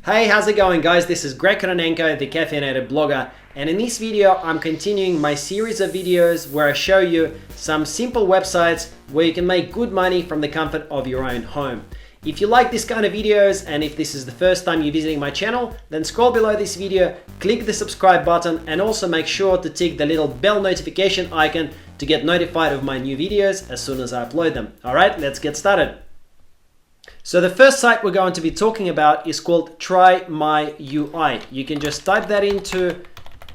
Hey, how's it going, guys? This is Greg Kononenko, the Caffeinated blogger, and in this video I'm continuing my series of videos where I show you some simple websites where you can make good money from the comfort of your own home. If you like this kind of videos and if this is the first time you're visiting my channel, then scroll below this video, click the subscribe button, and also make sure to tick the little bell notification icon to get notified of my new videos as soon as I upload them. Alright, let's get started. So the first site we're going to be talking about is called Try My UI. You can just type that into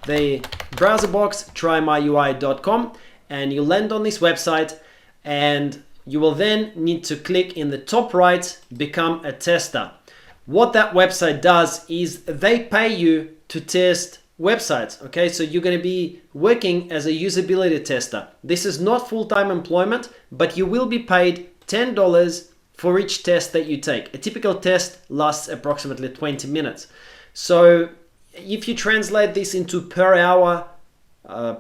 the browser box, trymyui.com, and you land on this website, and you will then need to click in the top right, become a tester. What that website does is they pay you to test websites. Okay, so you're going to be working as a usability tester. This is not full-time employment, but you will be paid $10 for each test that you take. A typical test lasts approximately 20 minutes. So if you translate this into per hour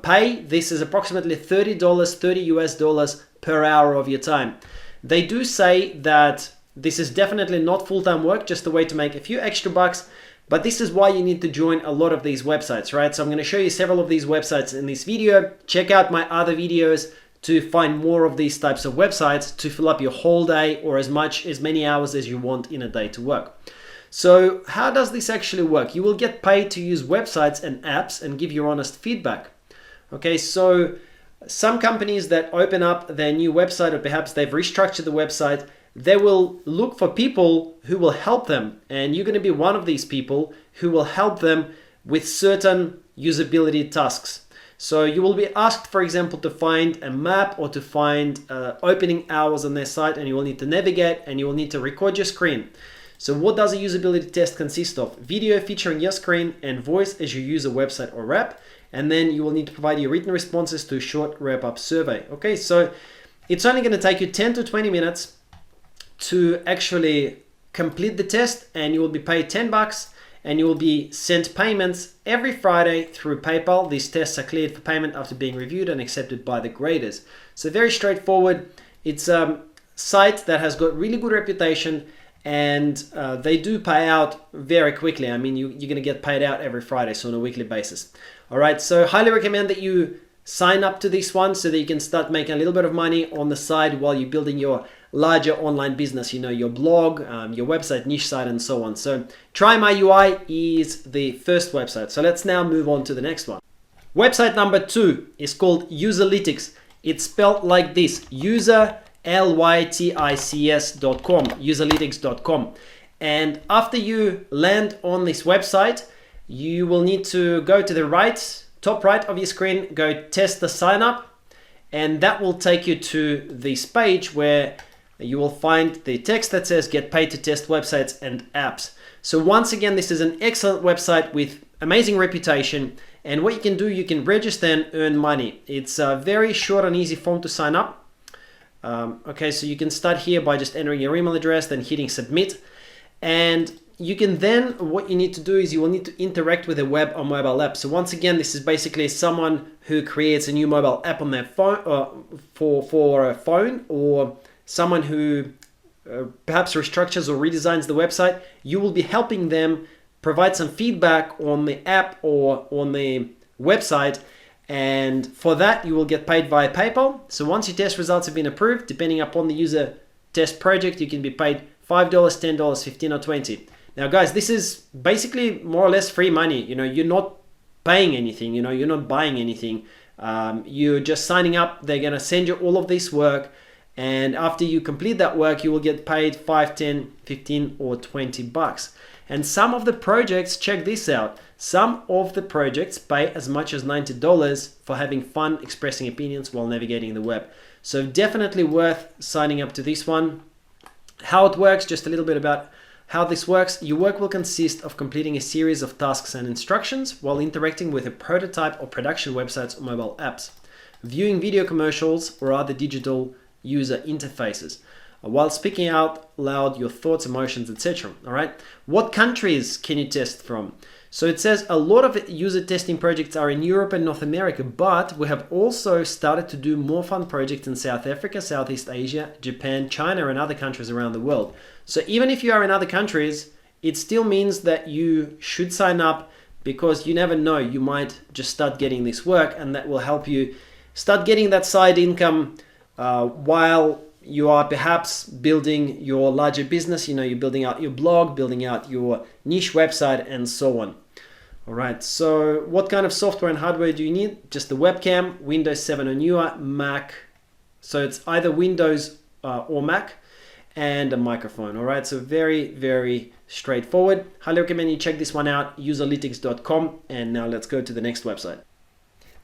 pay, this is approximately $30 per hour of your time. They do say that this is definitely not full-time work, just a way to make a few extra bucks, but this is why you need to join a lot of these websites, right? So I'm going to show you several of these websites in this video. Check out my other videos to find more of these types of websites to fill up your whole day or as many hours as you want in a day to work. So how does this actually work? You will get paid to use websites and apps and give your honest feedback. Okay, so some companies that open up their new website, or perhaps they've restructured the website, they will look for people who will help them, and you're going to be one of these people who will help them with certain usability tasks. So you will be asked, for example, to find a map or to find opening hours on their site, and you will need to navigate and you will need to record your screen. So what does a usability test consist of? Video featuring your screen and voice as you use a website or app, and then you will need to provide your written responses to a short wrap-up survey. Okay, so it's only going to take you 10 to 20 minutes to actually complete the test, and you will be paid $10. And you will be sent payments every Friday through PayPal. These tests are cleared for payment after being reviewed and accepted by the graders. So very straightforward. It's a site that has got really good reputation, and they do pay out very quickly. I mean, you're going to get paid out every Friday, so on a weekly basis. All right, so highly recommend that you sign up to this one so that you can start making a little bit of money on the side while you're building your larger online business, you know, your blog, your website, niche site, and so on. So Try My UI is the first website. So let's now move on to the next one. Website number 2 is called Lytx. It's spelled like this: Lytx.com, userlytx.com. And after you land on this website, you will need to go to the top right of your screen, go test the sign up, and that will take you to this page where you will find the text that says get paid to test websites and apps. So once again, this is an excellent website with amazing reputation, and what you can do, you can register and earn money. It's a very short and easy form to sign up. Okay, so you can start here by just entering your email address, then hitting submit, and you can then, what you need to do is you will need to interact with a web or mobile app. So once again, this is basically someone who creates a new mobile app on their phone, for a phone, or someone who perhaps restructures or redesigns the website. You will be helping them provide some feedback on the app or on the website, and for that you will get paid via PayPal. So once your test results have been approved, depending upon the user test project, you can be paid $5, $10, $15, or $20. Now guys, this is basically more or less free money. You know, you're not paying anything, you know, you're not buying anything. You're just signing up. They're going to send you all of this work, and after you complete that work, you will get paid $5, $10, $15, or $20. And some of the projects, check this out, some of the projects pay as much as $90 for having fun expressing opinions while navigating the web. So definitely worth signing up to this one. How it works, just a little bit about how this works. Your work will consist of completing a series of tasks and instructions while interacting with a prototype or production websites or mobile apps, viewing video commercials or other digital user interfaces, while speaking out loud your thoughts, emotions, etc. All right. What countries can you test from? So it says a lot of user testing projects are in Europe and North America, but we have also started to do more fun projects in South Africa, Southeast Asia, Japan, China, and other countries around the world. So even if you are in other countries, it still means that you should sign up, because you never know, you might just start getting this work, and that will help you start getting that side income while you are perhaps building your larger business. You're building out your blog, building out your niche website, and so on. All right, so what kind of software and hardware do you need? Just the webcam, Windows 7 or newer, Mac. So it's either Windows or Mac, and a microphone. All right, so very, very straightforward. Highly recommend you check this one out, userlytx.com. And now let's go to the next website.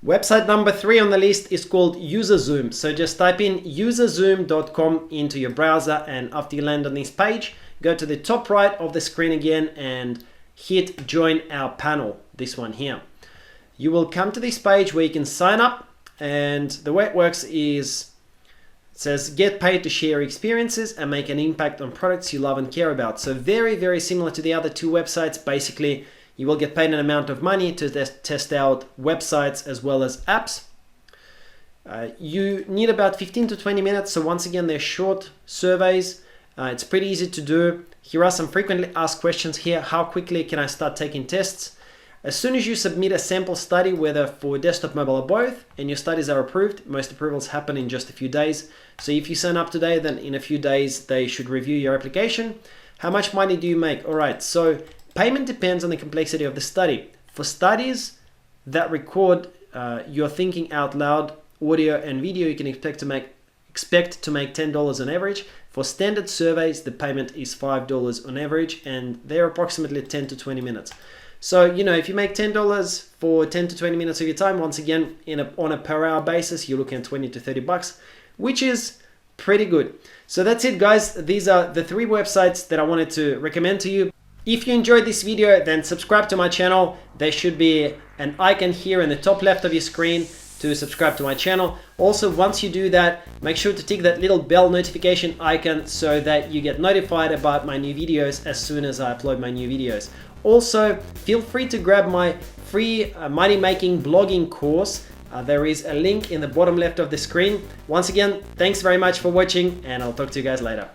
Website number 3 on the list is called UserZoom. So just type in userzoom.com into your browser, and after you land on this page, go to the top right of the screen again and hit join our panel, this one here. You will come to this page where you can sign up, and the way it works is, it says get paid to share experiences and make an impact on products you love and care about. So very, very similar to the other two websites. Basically, you will get paid an amount of money to test out websites as well as apps. You need about 15 to 20 minutes. So once again, they're short surveys. It's pretty easy to do. Here are some frequently asked questions here. How quickly can I start taking tests? As soon as you submit a sample study, whether for desktop, mobile, or both, and your studies are approved, most approvals happen in just a few days. So if you sign up today, then in a few days, they should review your application. How much money do you make? All right, so payment depends on the complexity of the study. For studies that record your thinking out loud, audio and video, you can expect to make $10 on average. For standard surveys, the payment is $5 on average, and they're approximately 10 to 20 minutes. So, if you make $10 for 10 to 20 minutes of your time, once again, on a per hour basis, you're looking at 20 to 30 bucks, which is pretty good. So that's it, guys. These are the 3 websites that I wanted to recommend to you. If you enjoyed this video, then subscribe to my channel. There should be an icon here in the top left of your screen to subscribe to my channel. Also, once you do that, make sure to tick that little bell notification icon so that you get notified about my new videos as soon as I upload my new videos. Also, feel free to grab my free money-making blogging course. There is a link in the bottom left of the screen. Once again, thanks very much for watching, and I'll talk to you guys later.